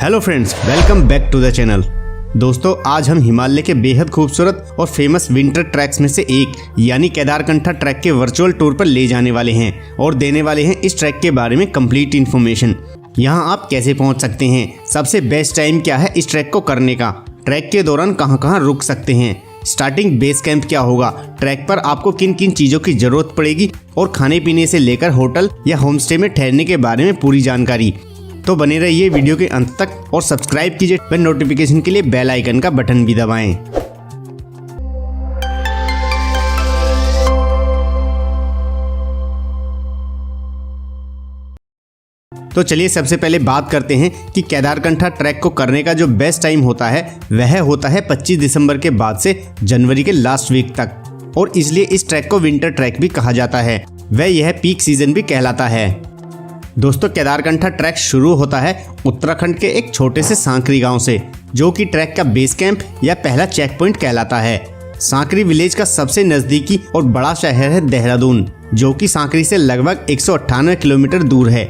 Hello friends, welcome back to the channel. दोस्तों, आज हम हिमालय के बेहद खूबसूरत और फेमस विंटर ट्रैक्स में से एक यानी केदारकंठा ट्रैक के वर्चुअल टूर पर ले जाने वाले हैं और देने वाले हैं इस ट्रैक के बारे में कंप्लीट इन्फॉर्मेशन। यहाँ आप कैसे पहुँच सकते हैं, सबसे बेस्ट टाइम क्या है इस ट्रैक को करने का, ट्रैक के दौरान कहाँ कहाँ रुक सकते हैं, स्टार्टिंग बेस कैंप क्या होगा, ट्रैक पर आपको किन किन चीज़ों की जरूरत पड़ेगी और खाने पीने से लेकर होटल या होमस्टे में ठहरने के बारे में पूरी जानकारी। तो बने रहिए वीडियो के अंत तक और सब्सक्राइब कीजिए व नोटिफिकेशन के लिए बेल आइकन का बटन भी दबाएं। तो चलिए सबसे पहले बात करते हैं कि केदारकंठा ट्रैक को करने का जो बेस्ट टाइम होता है वह होता है 25 दिसंबर के बाद से जनवरी के लास्ट वीक तक, और इसलिए इस ट्रैक को विंटर ट्रैक भी कहा जाता है। वह यह पीक सीजन भी कहलाता है। दोस्तों, केदारकंठा ट्रैक शुरू होता है उत्तराखंड के एक छोटे से सांकरी गांव से, जो कि ट्रैक का बेस कैंप या पहला चेक पॉइंट कहलाता है। सांकरी विलेज का सबसे नजदीकी और बड़ा शहर है देहरादून, जो कि सांकरी से लगभग 198 किलोमीटर दूर है।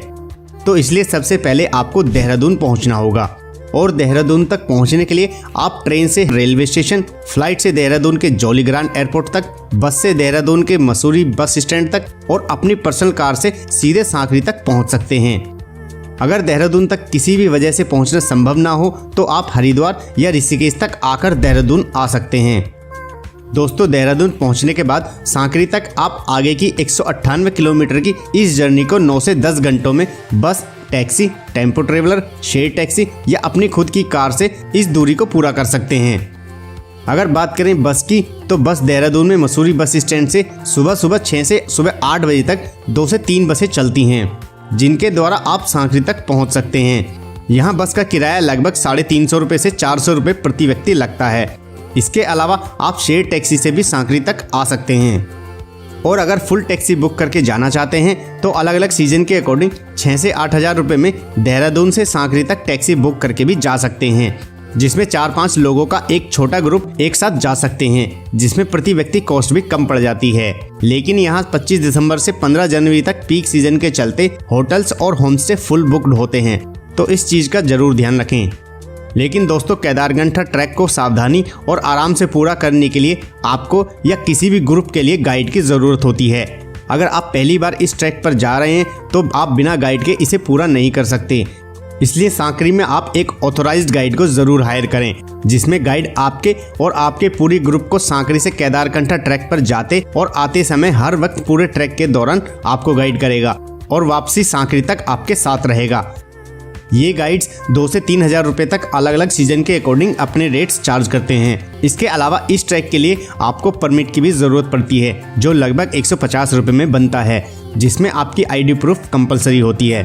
तो इसलिए सबसे पहले आपको देहरादून पहुंचना होगा और देहरादून तक पहुंचने के लिए आप ट्रेन से रेलवे स्टेशन, फ्लाइट से देहरादून के जौलीग्रांट एयरपोर्ट तक, बस से देहरादून के मसूरी बस स्टैंड तक और अपनी पर्सनल कार से सीधे सांकरी तक पहुंच सकते हैं। अगर देहरादून तक किसी भी वजह से पहुंचना संभव ना हो तो आप हरिद्वार या ऋषिकेश तक आकर देहरादून आ सकते हैं। दोस्तों, देहरादून पहुंचने के बाद सांकरी तक आप आगे की 198 किलोमीटर की इस जर्नी को 9 से 10 घंटों में बस, taxi, tempo traveller, share taxi या अपनी खुद की कार से इस दूरी को पूरा कर सकते हैं। अगर बात करें बस की, तो बस देहरादून में मसूरी बस स्टैंड से सुबह 6 से सुबह 8 बजे तक 2 से 3 बसें चलती हैं, जिनके द्वारा आप सांकरी तक पहुंच सकते हैं। यहाँ बस का किराया लगभग 350 रुपये से 400 रुपये प्रति व्यक्ति लगता है। इसके अलावा आप शेयर टैक्सी से भी सांकरी तक आ सकते हैं, और अगर फुल टैक्सी बुक करके जाना चाहते हैं तो अलग अलग सीजन के अकॉर्डिंग 6 से 8 हज़ार रुपये में देहरादून से सांकरी तक टैक्सी बुक करके भी जा सकते हैं, जिसमें 4-5 लोगों का एक छोटा ग्रुप एक साथ जा सकते हैं, जिसमें प्रति व्यक्ति कॉस्ट भी कम पड़ जाती है। लेकिन यहाँ 25 दिसंबर से 15 जनवरी तक पीक सीजन के चलते होटल्स और होमस्टे फुल बुकड होते हैं, तो इस चीज़ का जरूर ध्यान रखें। लेकिन दोस्तों, केदारकंठा ट्रैक को सावधानी और आराम से पूरा करने के लिए आपको या किसी भी ग्रुप के लिए गाइड की ज़रूरत होती है। अगर आप पहली बार इस ट्रैक पर जा रहे हैं तो आप बिना गाइड के इसे पूरा नहीं कर सकते। इसलिए सांकरी में आप एक ऑथोराइज्ड गाइड को ज़रूर हायर करें, जिसमें गाइड आपके और आपके पूरी ग्रुप को सांकरी से केदारकंठा ट्रैक पर जाते और आते समय हर वक्त पूरे ट्रैक के दौरान आपको गाइड करेगा और वापसी सांकरी तक आपके साथ रहेगा। ये गाइड्स 2 से 3 हज़ार रुपये तक अलग अलग सीजन के अकॉर्डिंग अपने रेट्स चार्ज करते हैं। इसके अलावा इस ट्रैक के लिए आपको परमिट की भी ज़रूरत पड़ती है, जो लगभग 150 रुपये में बनता है, जिसमें आपकी आईडी प्रूफ कंपलसरी होती है।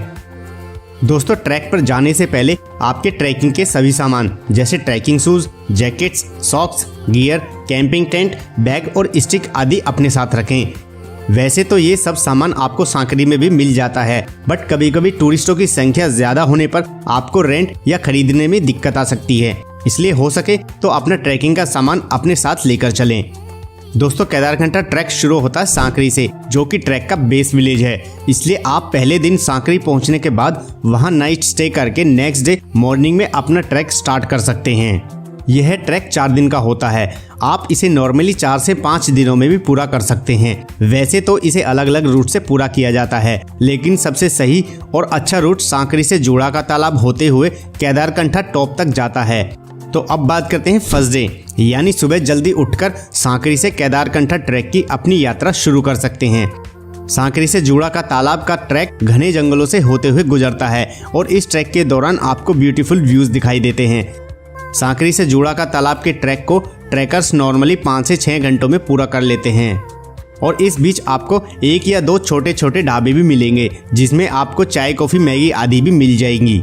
दोस्तों, ट्रैक पर जाने से पहले आपके ट्रैकिंग के सभी सामान जैसे trekking shoes, jackets, socks, gear, camping tent, bag और स्टिक आदि अपने साथ रखें। वैसे तो ये सब सामान आपको सांकरी में भी मिल जाता है, बट कभी कभी टूरिस्टों की संख्या ज्यादा होने पर आपको रेंट या खरीदने में दिक्कत आ सकती है। इसलिए हो सके तो अपना ट्रैकिंग का सामान अपने साथ लेकर चलें। दोस्तों, केदारकंठा ट्रैक शुरू होता है सांकरी से, जो कि ट्रैक का बेस विलेज है। इसलिए आप पहले दिन सांकरी पहुंचने के बाद वहां नाइट स्टे करके नेक्स्ट डे मॉर्निंग में अपना ट्रैक स्टार्ट कर सकते हैं। यह ट्रैक 4 दिन का होता है। आप इसे नॉर्मली 4 से 5 दिनों में भी पूरा कर सकते हैं। वैसे तो इसे अलग अलग रूट से पूरा किया जाता है, लेकिन सबसे सही और अच्छा रूट सांकरी से जूड़ा का तालाब होते हुए केदारकंठा टॉप तक जाता है। तो अब बात करते हैं फर्स्ट डे, यानी सुबह जल्दी उठकर सांकरी से केदारकंठा ट्रैक की अपनी यात्रा शुरू कर सकते हैं। सांकरी से जूड़ा का तालाब का ट्रैक घने जंगलों से होते हुए गुजरता है और इस ट्रैक के दौरान आपको ब्यूटीफुल व्यूज दिखाई देते हैं। सांकरी से जूड़ा का तालाब के ट्रैक को ट्रैकर्स नॉर्मली 5 से 6 घंटों में पूरा कर लेते हैं, और इस बीच आपको 1 या 2 छोटे छोटे ढाबे भी मिलेंगे, जिसमें आपको चाय, कॉफ़ी, मैगी आदि भी मिल जाएंगी।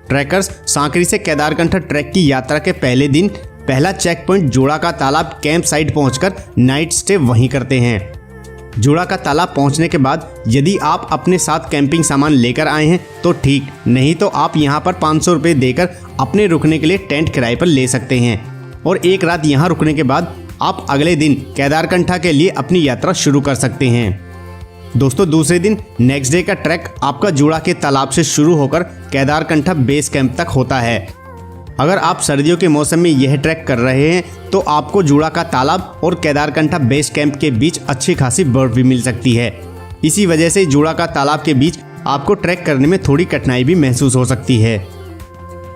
ट्रैकर्स सांकरी से केदारकंठा ट्रैक की यात्रा के पहले दिन पहला चेक पॉइंट जूड़ा का तालाब कैंप साइट पहुंचकर नाइट स्टे वहीं करते हैं। जूड़ा का तालाब पहुंचने के बाद यदि आप अपने साथ कैंपिंग सामान लेकर आए हैं तो ठीक, नहीं तो आप यहां पर 500 रुपये देकर अपने रुकने के लिए टेंट किराए पर ले सकते हैं, और एक रात यहां रुकने के बाद आप अगले दिन केदारकंठा के लिए अपनी यात्रा शुरू कर सकते हैं। दोस्तों दूसरे दिन नेक्स्ट डे का ट्रैक आपका जुड़ा के तालाब से शुरू होकर केदारकंठा बेस कैंप तक होता है। अगर आप सर्दियों के मौसम में यह ट्रैक कर रहे हैं तो आपको जुड़ा का तालाब और केदारकंठा बेस कैंप के बीच अच्छी खासी बर्फ भी मिल सकती है। इसी वजह से जुड़ा का तालाब के बीच आपको ट्रैक करने में थोड़ी कठिनाई भी महसूस हो सकती है।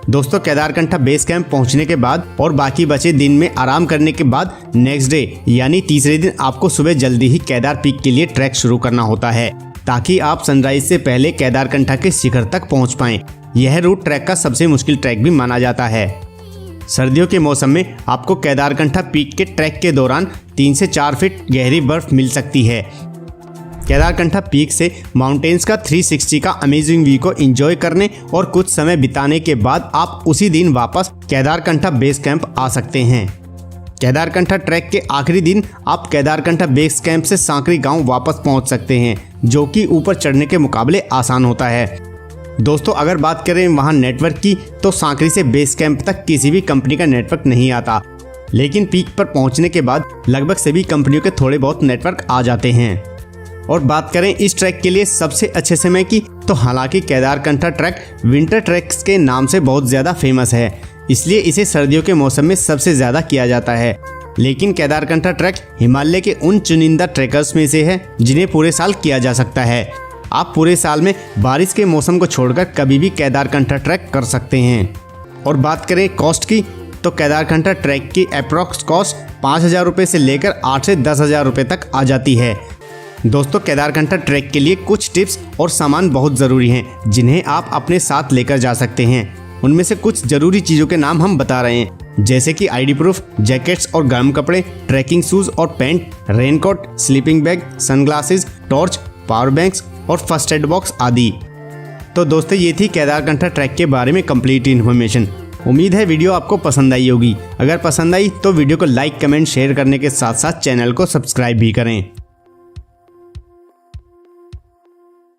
दोस्तों केदारकंठा बेस कैंप पहुंचने के बाद और बाकी बचे दिन में आराम करने के बाद नेक्स्ट डे यानी तीसरे दिन आपको सुबह जल्दी ही केदार पीक के लिए ट्रैक शुरू करना होता है, ताकि आप सनराइज से पहले केदारकंठा के शिखर तक पहुंच पाएं। यह रूट ट्रैक का सबसे मुश्किल ट्रैक भी माना जाता है। सर्दियों के मौसम में आपको केदारकंठा पीक के ट्रैक के दौरान 3 से 4 फीट गहरी बर्फ मिल सकती है। केदारकंठा पीक से माउंटेन्स का 360 का अमेजिंग व्यू को एंजॉय करने और कुछ समय बिताने के बाद आप उसी दिन वापस केदारकंठा बेस कैंप आ सकते हैं। केदारकंठा ट्रैक के आखिरी दिन आप केदारकंठा बेस कैंप से सांकरी गांव वापस पहुंच सकते हैं, जो कि ऊपर चढ़ने के मुकाबले आसान होता है। दोस्तों अगर बात करें वहां नेटवर्क की तो सांकरी से बेस कैंप तक किसी भी कंपनी का नेटवर्क नहीं आता, लेकिन पीक पर पहुंचने के बाद लगभग सभी कंपनियों के थोड़े बहुत नेटवर्क आ जाते हैं। और बात करें इस ट्रैक के लिए सबसे अच्छे समय की, तो हालांकि केदारकंठा ट्रैक विंटर ट्रैक्स के नाम से बहुत ज़्यादा फेमस है, इसलिए इसे सर्दियों के मौसम में सबसे ज़्यादा किया जाता है। लेकिन केदारकंठा ट्रैक हिमालय के उन चुनिंदा ट्रैकर्स में से है जिन्हें पूरे साल किया जा सकता है। आप पूरे साल में बारिश के मौसम को छोड़कर कभी भी केदारकंठा ट्रैक कर सकते हैं। और बात करें कॉस्ट की, तो केदारकंठा ट्रैक की अप्रॉक्स कॉस्ट 5,000 रुपये से लेकर 8 से 10,000 रुपये तक आ जाती है। दोस्तों केदारकंठा ट्रैक के लिए कुछ टिप्स और सामान बहुत ज़रूरी हैं जिन्हें आप अपने साथ लेकर जा सकते हैं। उनमें से कुछ ज़रूरी चीज़ों के नाम हम बता रहे हैं, जैसे कि आईडी प्रूफ, जैकेट्स और गर्म कपड़े, ट्रैकिंग शूज़ और pant, raincoat, sleeping bag, sunglasses, torch, power banks और फर्स्ट एड बॉक्स आदि। तो दोस्तों ये थी केदारकंठा ट्रैक के बारे में कंप्लीट इन्फॉर्मेशन। उम्मीद है वीडियो आपको पसंद आई होगी। अगर पसंद आई तो वीडियो को लाइक, कमेंट, शेयर करने के साथ साथ चैनल को सब्सक्राइब भी करें।